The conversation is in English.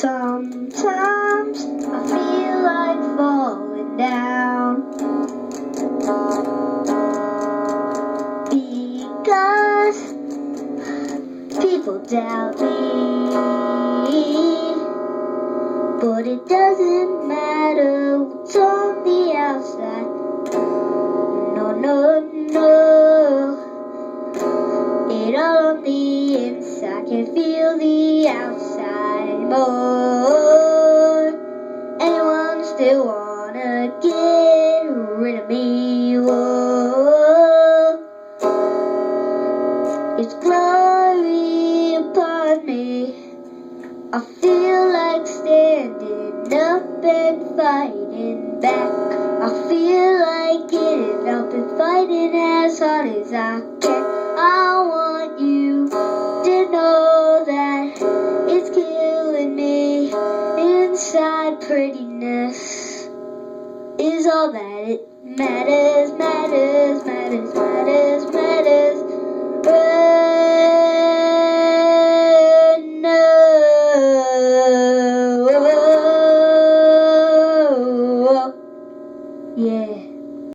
Sometimes I feel like falling down because people doubt me, but it doesn't matter what's on the outside. No, no, no, it all on the inside. Can't feel the outside anymore. Anyone still wanna get rid of me? Whoa, it's glory upon me. I feel like standing up and fighting back. I feel like getting up and fighting as hard as I can. I want you to know that it's killing me inside. Prettiness is all that it matters, matters, matters.